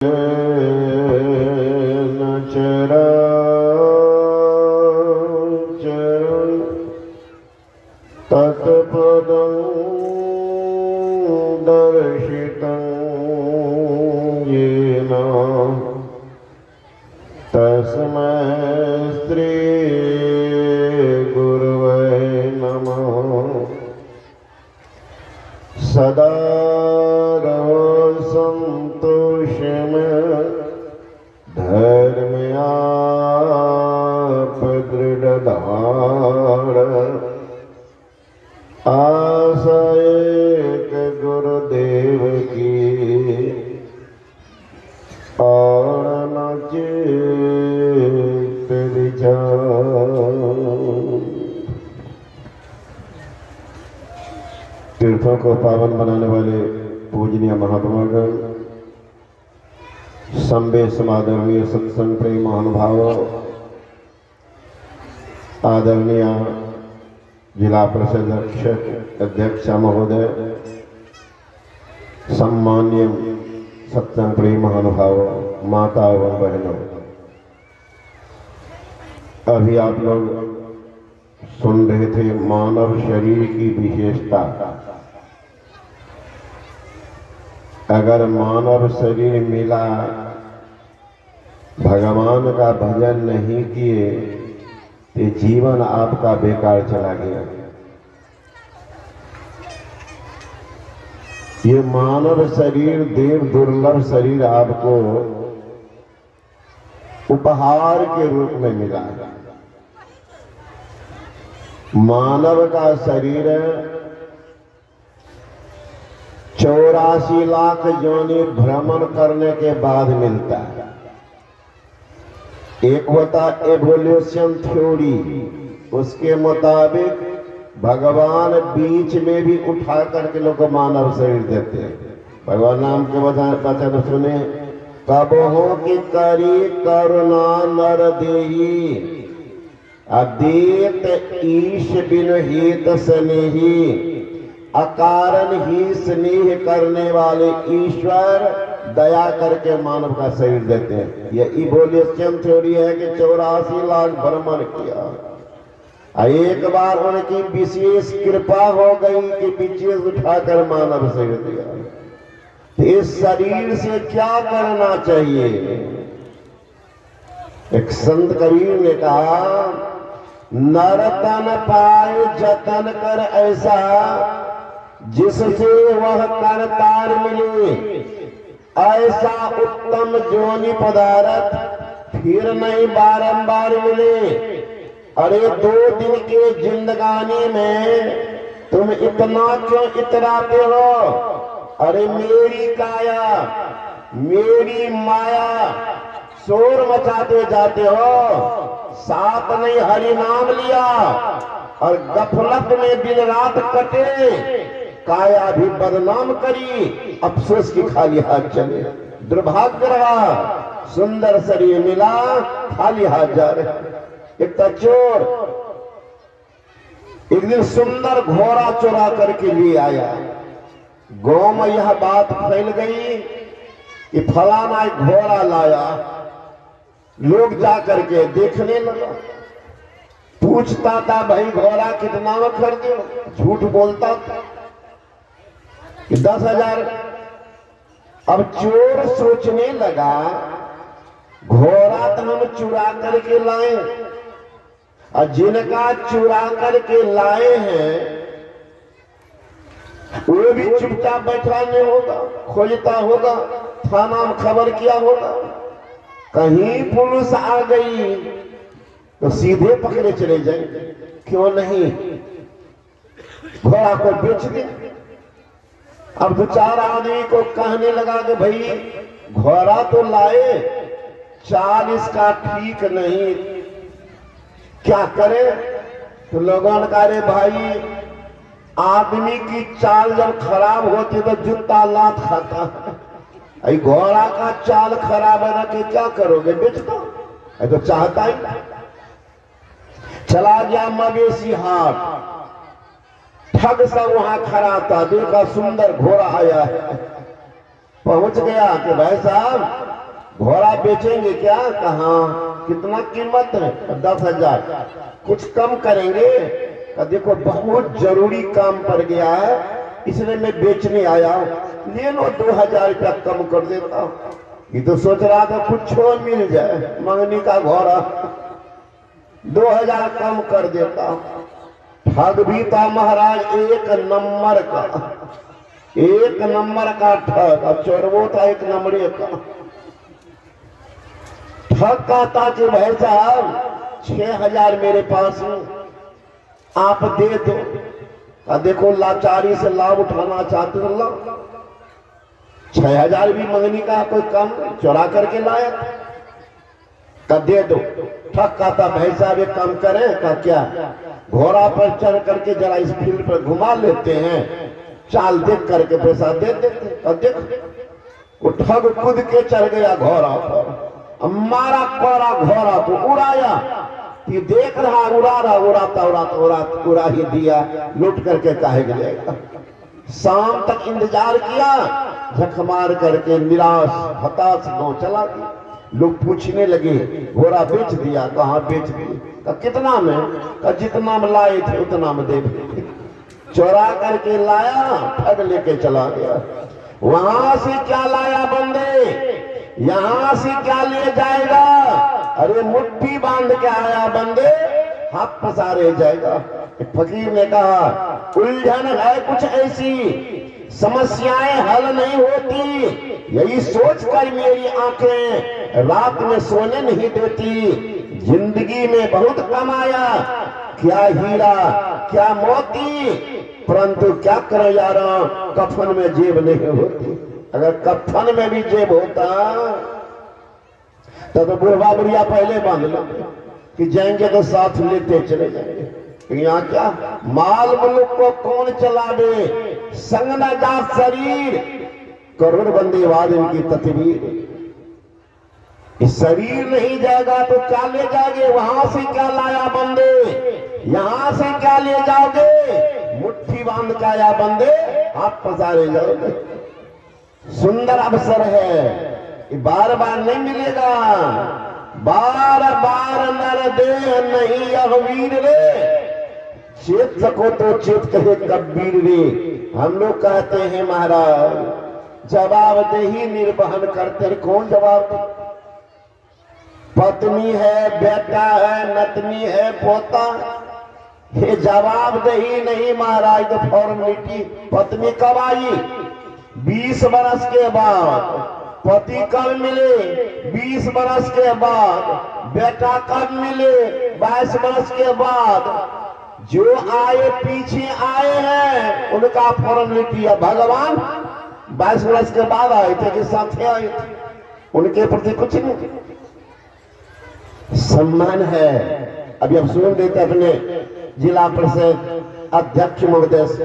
तत्पदं दर्शितं येन तस्मै श्री गुरवे नमः। सदा संतोषमय धर्मयाप दृढ़धार आशा एक गुरुदेव की और न चित्त विचार। तीर्थों को पावन बनाने वाले पूजनीय महात्मागण, संबे समादरणीय सत्संग प्रेम महानुभाव, आदरणीय जिला परिषद अध्यक्ष महोदय, सम्मान्य सत्संग प्रेम महानुभाव, माता एवं बहनों, अभी आप लोग सुन रहे थे मानव शरीर की विशेषता। अगर मानव शरीर मिला, भगवान का भजन नहीं किए तो जीवन आपका बेकार चला गया। ये मानव शरीर देव दुर्लभ शरीर आपको उपहार के रूप में मिला है। मानव का शरीर 84 लाख योनि भ्रमण करने के बाद मिलता है। एक होता एवोल्यूशन थ्योरी, उसके मुताबिक भगवान बीच में भी उठा करके लोग को मानव शरीर देते हैं। भगवान नाम के वचन सुने, कबहो की करी करुणा नर देही, अदेत ईश बिन हित स्नेही, अकारण ही स्नेह करने वाले ईश्वर दया करके मानव का शरीर देते हैं। यह इवोल्यूशन थ्योरी है कि 84 लाख भ्रमण किया, एक बार उनकी विशेष कृपा हो गई कि पीछे उठाकर मानव शरीर दिया। इस शरीर से क्या करना चाहिए? एक संत कबीर ने कहा, नर तन पाए जतन कर ऐसा, जिससे वह करतार मिले, ऐसा उत्तम जोनि पदार्थ फिर नहीं बारंबार मिले। अरे 2 दिन के जिंदगानी में तुम इतना क्यों इतराते हो? अरे मेरी काया, मेरी माया, शोर मचाते जाते हो। साथ नहीं हरि नाम लिया और गफलत में दिन रात कटे, काया भी बदनाम करी, अफसोस की खाली हाथ चले। दुर्भाग्य रहा, सुंदर शरीर मिला, खाली हाथ जा रहे। एक चोर एक दिन सुंदर घोड़ा चुरा करके लिए आया। गांव में यह बात फैल गई कि फलाना एक घोड़ा लाया। लोग जाकर के देखने लगा, पूछता था भाई घोड़ा कितना में खरीदे? झूठ बोलता था कि 10,000। अब चोर सोचने लगा, घोड़ा तो हम चुरा करके लाए, और जिनका चुरा करके लाए हैं वो भी चुपचाप बैठा नहीं होगा, खोजता होगा, थाना में खबर किया होगा। कहीं पुलिस आ गई तो सीधे पकड़े चले जाएंगे। क्यों नहीं घोड़ा को बेच दे। अब 2-4 आदमी को कहने लगा कि भाई घोड़ा तो लाए, चाल इसका ठीक नहीं, क्या करे? तो लोगों ने कहा, रे भाई आदमी की चाल जब खराब होती तो जूता लात खाता है। घोड़ा का चाल खराब है ना, कि क्या करोगे? बेच दो। तो चाहता ही चला गया मवेशी हाट, ठग सा वहां खड़ा था, देखा सुंदर घोड़ा आया है, पहुंच गया कि भाई साहब घोड़ा बेचेंगे क्या? कहाँ, कितना कीमत है? 10,000। कुछ कम करेंगे? देखो बहुत जरूरी काम पड़ गया है इसलिए मैं बेचने आया हूं, ले लो 2,000 रुपया कम कर देता हूं। ये तो सोच रहा था कुछ मिल जाए, मंगनी का घोड़ा, 2,000 कम कर देता हूं। ठग भी था महाराज, एक नंबर का, एक नंबर का ठग। अब चोरवो था एक नंबर का ठग। कहता कि भाई साहब 6,000 मेरे पास है, आप दे दो। देखो लाचारी से लाभ उठाना चाहते हो, लो 6,000 भी मंगनी का कोई कम, चुरा करके लाया का दे दो। ठग कहता भाई साहब एक काम करें का क्या, घोड़ा पर चढ़ करके जरा इस फील्ड पर घुमा लेते हैं, चाल देख करके पैसा दे देते। देख वो ठग कूद के चढ़ गया घोड़ा पर, मारा कोरा घोड़ा को उड़ाया। ये देख रहा उड़ा रहा, उड़ाता उड़ाता उड़ाता उड़ा ही दिया, लूट करके काहे गिरेगा। शाम तक इंतजार किया, झक मार करके निराश हताश गांव चला गया। लोग पूछने लगे घोड़ा बेच दिया? कहाँ बेच दिया? कितना में? का जितना में लाए थे उतना में दे दिए। चोरा करके लाया, ठग लेके चला गया। वहां से क्या लाया बंदे, यहां से क्या ले जाएगा? अरे मुट्ठी बांध के आया बंदे, हाथ पसारे जाएगा। फकीर ने कहा उलझन है कुछ ऐसी, समस्याएं हल नहीं होती, यही सोचकर मेरी आंखें रात में सोने नहीं देती। जिंदगी में बहुत कमाया, क्या हीरा क्या मोती, परंतु क्या करो यारो, कफन में जेब नहीं होती। अगर कफन में भी जेब होता तो बुढ़वा बुढ़िया पहले बांध लो कि जाएंगे तो साथ लेते चले जाएंगे। यहाँ क्या माल मुल्क को कौन चलावे, संग न जा शरीर, करोड़ बंदीवाद इनकी तस्वीर। शरीर नहीं जाएगा तो क्या ले जाओगे? वहां से क्या लाया बंदे, यहां से क्या ले जाओगे? मुट्ठी बांध के आया बंदे, हाथ पसारे जाओगे। सुंदर अवसर है, बार बार नहीं मिलेगा। बार बार नर दे नहीं यह वीर रे, चेत सको तो चेत कहे कबीर रे। हम लोग कहते हैं महाराज जवाबदेही निर्वहन करते, कौन जवाब दे? पत्नी है, बेटा है, नतनी है, पोता, ये जवाबदेही नहीं महाराज, तो फॉर्मेलिटी। पत्नी कब आई? 20 बरस के बाद। पति कब मिले? 20 बरस के बाद। बेटा कब मिले? 22 बरस के बाद। जो आए पीछे आए हैं उनका फॉर्मेलिटी है। भगवान 22 बरस के बाद आए थे कि साथ आए थे, उनके प्रति कुछ नहीं सम्मान है। अभी अब सुन देते अपने जिला परिषद अध्यक्ष महोदय से,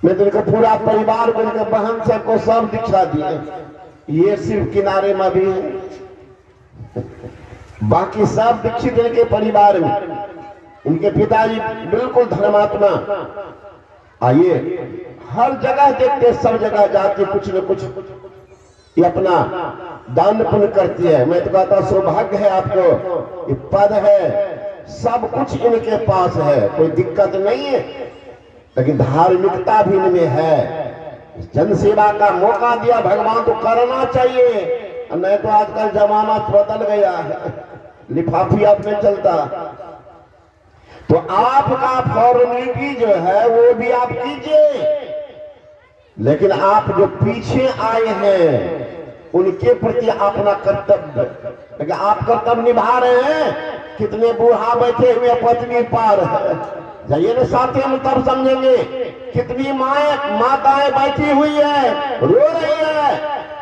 मैं तो इनका पूरा परिवार को, इनके बहन सबको सब दिखा दिए। ये सिर्फ किनारे में भी है, बाकी सब दीक्षित इनके परिवार में। इनके पिताजी बिल्कुल धर्मात्मा। आइए हर जगह देखते, सब जगह जाके कुछ न कुछ ये अपना दान पुण्य करती है। मैं तो कहता सौभाग्य है आपको, ये पद है, सब कुछ इनके पास है, कोई दिक्कत नहीं है, लेकिन धार्मिकता भी इनमें है। जनसेवा का मौका दिया भगवान तो करना चाहिए, नहीं तो आजकल जमाना बदल गया है, लिफाफी अब में चलता। तो आपका फॉर्मेलिटी जो है वो भी आप कीजिए, लेकिन आप जो पीछे आए हैं उनके प्रति अपना कर्तव्य, लेकिन आप कर्तव्य निभा रहे हैं। कितने बूढ़ा बैठे हुए पत्नी पार है, जाइए ना साथ में तब समझेंगे। कितनी माताएं बैठी हुई है, रो रही है,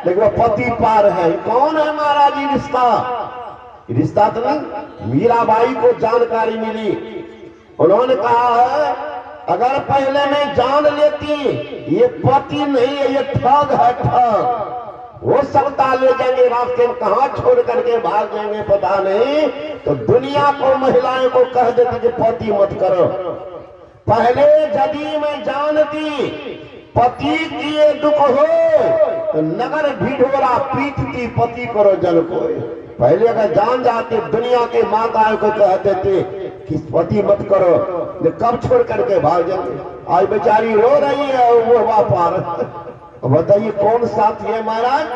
लेकिन वो पति पार है। कौन है महाराज ये रिश्ता? रिश्ता तो नहीं। मीराबाई को जानकारी मिली, उन्होंने कहा है अगर पहले मैं जान लेती ये पति नहीं है, ये ठग है, ठग। वो सकता ले जाएंगे रास्ते में, कहां छोड़ करके भाग जाएंगे पता नहीं। तो दुनिया को महिलाएं को कह देते कि पति मत करो। पहले यदि मैं जानती पति किए दुख हो तो नगर ढिढोरा पीटती पति करो जन कोई। पहले अगर जान जाते दुनिया के माताओं को कहते थे कि पति मत करो, तो कब छोड़ करके भाग जाएंगे। आज बेचारी रो रही है और वो व्यापार। बताइए कौन साथी है महाराज?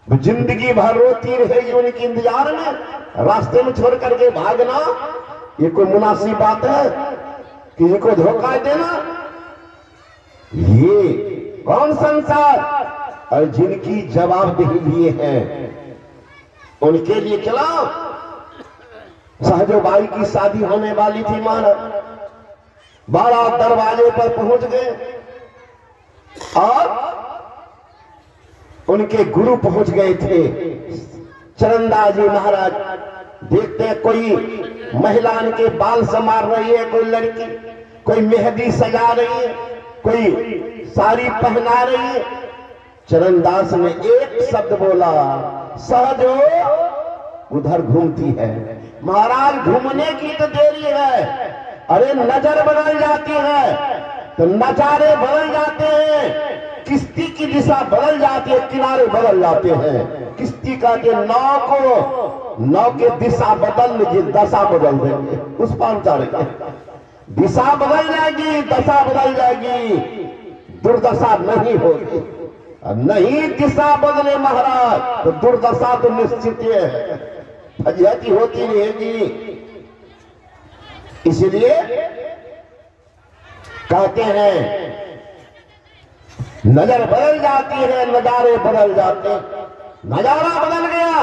जिंदगी भर रोती रहेगी उनके इंतजार में, रास्ते में छोड़ करके भागना ये कोई मुनासिब बात है? किसी को धोखा देना ये कौन संसार? और जिनकी जवाबदेही लिए हैं उनके लिए चलाओ। सहजोबाई की शादी होने वाली थी महाराज, 12 दरवाजे पर पहुंच गए और उनके गुरु पहुंच गए थे चरणदास जी महाराज। देखते हैं कोई महिला के बाल संवार रही है, कोई लड़की, कोई मेहंदी सजा रही है, कोई साड़ी पहना रही है। चरणदास ने एक शब्द बोला, सहजो उधर घूमती है। महाराज घूमने की तो देरी है, अरे नजर बदल जाती है तो नजारे बदल जाते हैं, किश्ती की दिशा बदल जाती है, किनारे बदल जाते हैं। किश्ती का के नाव के दिशा बदल लीजिए, दशा बदल देंगे, उस पार उतारेगा। दिशा बदल जाएगी, दशा बदल जाएगी, दुर्दशा नहीं होगी। नहीं दिशा बदले महाराज तो दुर्दशा तो निश्चित है, फजियती होती रहेगी। इसलिए कहते हैं नजर बदल जाती है, नजारे बदल जाते। नजारा बदल गया,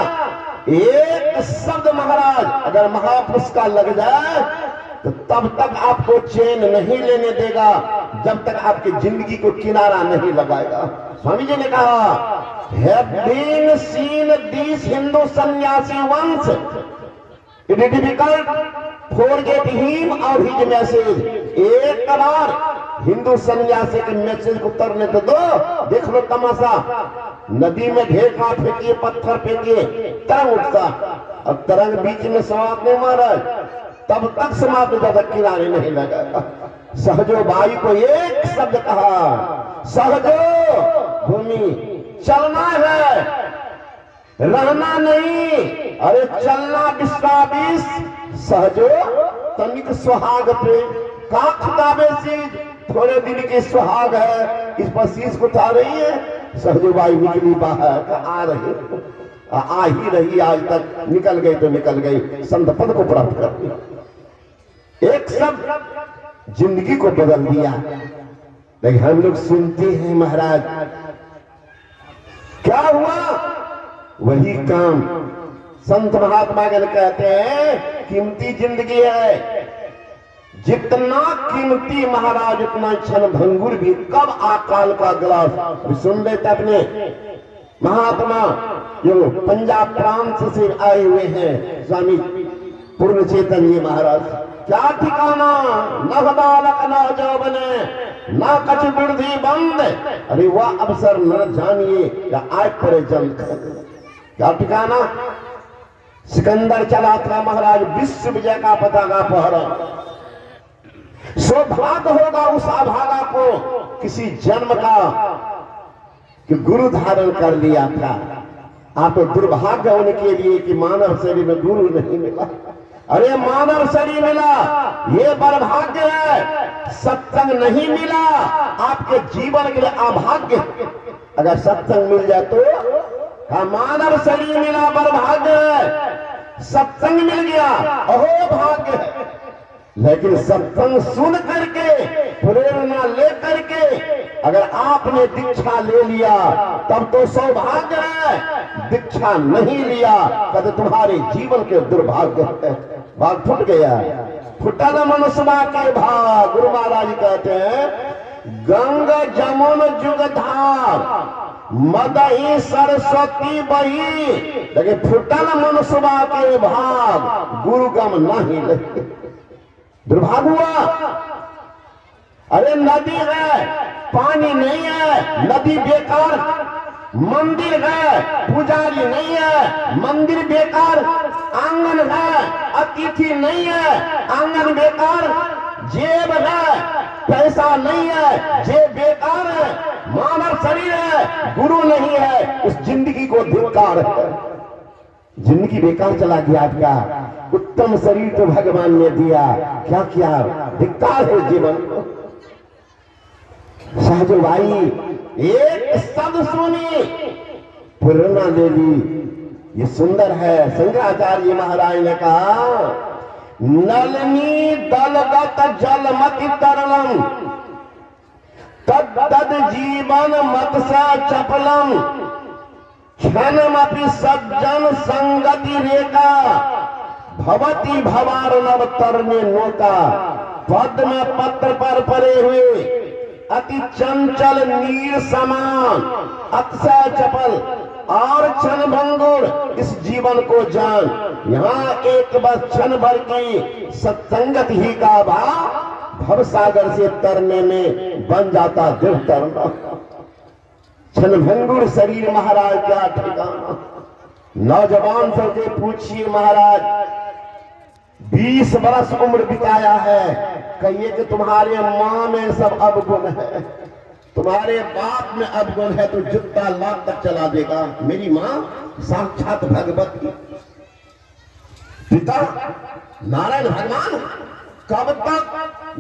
एक शब्द महाराज अगर महापुरुष का लग जाए तो तब तक आपको चैन नहीं लेने देगा जब तक आपकी जिंदगी को किनारा नहीं लगाएगा। स्वामी जी ने कहा, have been seen this Hindu sannyasi once, it is difficult forget him और हिज मैसेज। एक बार हिंदू सन्यासी के मैसेज को उतरने तो दो, देख लो तमाशा। नदी में ढेका फेंकिए, पत्थर फेंकिए, तरंग उठता, अब तरंग बीच में समाप्त नहीं महाराज, तब तक समाप्त जब तक किनारे नहीं लगा। सहजो भाई को एक शब्द कहा, सहजो भूमि चलना है, रहना नहीं। अरे चलना विश्वास सहजो तनिक सुहाग पे का खुदाबे चीज, थोड़े दिन की सुहाग है, इस पर शीश को उठा रही है। सहजो भाई निकली बाहर, आ रही आ ही रही, आज तक निकल गई तो निकल गई, संत पद को प्राप्त कर दिया। एक शब्द जिंदगी को बदल दिया। लेकिन हम लोग सुनते हैं महाराज क्या हुआ, वही काम संत महात्मा गण कहते हैं कीमती जिंदगी है। जितना कीमती महाराज उतना क्षण भंगुर भी, कब अकाल का गिलास सुन लेते अपने महात्मा जो पंजाब प्रांत से आए हुए हैं, स्वामी पूर्ण चेतन जी महाराज। क्या ठिकाना, न बालक न जौबने, ना कछ बुद्धि बंद, अरे वह अवसर न जानिए या आय परे जंग। क्या ठिकाना, सिकंदर चला था महाराज विश्व विजय का पताका पहरा। सौभाग्य होगा उस अभागा को किसी जन्म का कि गुरु धारण कर लिया था। आप तो दुर्भाग्य उनके लिए कि मानव शरीर में गुरु नहीं मिला। अरे मानव शरीर मिला, ये बर्भाग्य है। सत्संग नहीं मिला, आपके जीवन के लिए अभाग्य। अगर सत्संग मिल जाए तो मानव शरीर मिला बर्भाग्य है, सत्संग मिल गया अहो भाग्य है। लेकिन सत्संग सुन करके, प्रेरणा ले करके अगर आपने दीक्षा ले लिया तब तो सौभाग्य है। दीक्षा नहीं लिया तब तुम्हारे जीवन के दुर्भाग्य है। भाग फुट गया, फुटल मनुष्य के भाग। गुरु महाराज कहते हैं गंगा जमुन जुगधार, मदही सरस्वती बही, लेकिन फुटल मनुष्य के भाग, गुरु गम नहीं लगे। दुर्भाग्य हुआ। अरे नदी है, पानी नहीं है, नदी बेकार। मंदिर है, पुजारी नहीं है, मंदिर बेकार। आंगन है, अतिथि नहीं है, आंगन बेकार। जेब है, पैसा नहीं है, जेब बेकार है, मानव शरीर है, गुरु नहीं है, उस जिंदगी को धिक्कार है। जिंदगी बेकार चला गया आपका। उत्तम शरीर तो भगवान ने दिया, क्या किया? धिक्कार है जीवन को। सहजो भाई एक शब्द सुनी, प्रेरणा दे दी। ये सुंदर है। शंकराचार्य महाराज ने कहा, नलनी दलगत जलमति तरलम तद जीवन मतसा चपलम क्षणमपि सज्जन संगति रेका भवती भवार्णव तरने नौका। पद में पत्र पर पड़े हुए अति चंचल नीर समान अतिशय चपल और क्षणभंगुर इस जीवन को जान। यहाँ एक बस क्षण भर की सत्संगत ही का भाव भव सागर से तरने में बन जाता दृढ़ तरना। क्षणभंगुर शरीर महाराज क्या ठिकाना। नौजवान सबसे पूछिए महाराज, 20 बरस उम्र बिताया है, कहिए कि तुम्हारे माँ में सब अवगुण है, तुम्हारे बाप में अवगुण है, तो जितना लाख तक चला देगा। मेरी माँ साक्षात भगवती, पिता नारायण भगवान। कब तक?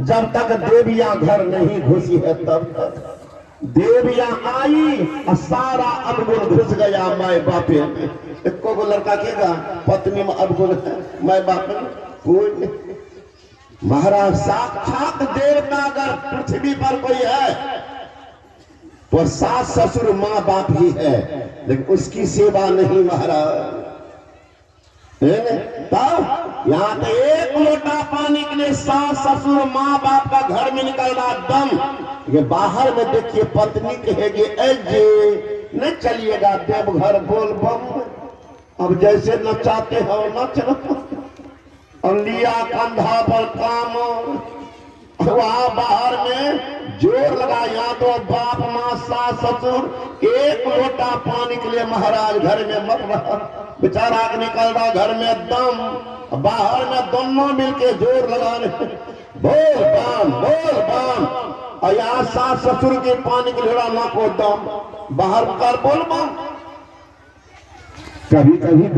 जब तक देवियां घर नहीं घुसी है तब तक। देवियां आई और सारा अवगुण घुस गया माए बापे में। इनको को लड़का कहेगा पत्नी में अवगुण है, माए बाप में कोई नहीं। महाराज साक्षात देवता अगर पृथ्वी पर कोई है तो सास ससुर माँ बाप ही है, लेकिन उसकी सेवा नहीं महाराज। तब यहाँ तो एक लोटा पानी के लिए सास ससुर माँ बाप का घर में निकल रहा दम। ये बाहर में देखिए पत्नी कहेगी ऐजे नहीं चलिएगा देवघर बोल बम। अब जैसे नचाते हो नच और लिया कंधा पर काम, वहां बाहर में जोर लगा। यहाँ तो बाप माँ सास ससुर एक लोटा पानी के लिए महाराज घर में मर रहा, बेचारा निकल रहा घर में दम, बाहर में दोनों मिलके जोर लगा रहे बोल बम बोल बम। और यहाँ सास ससुर के पानी के लिए ना को दम, बाहर कर बोल बम। कभी कभी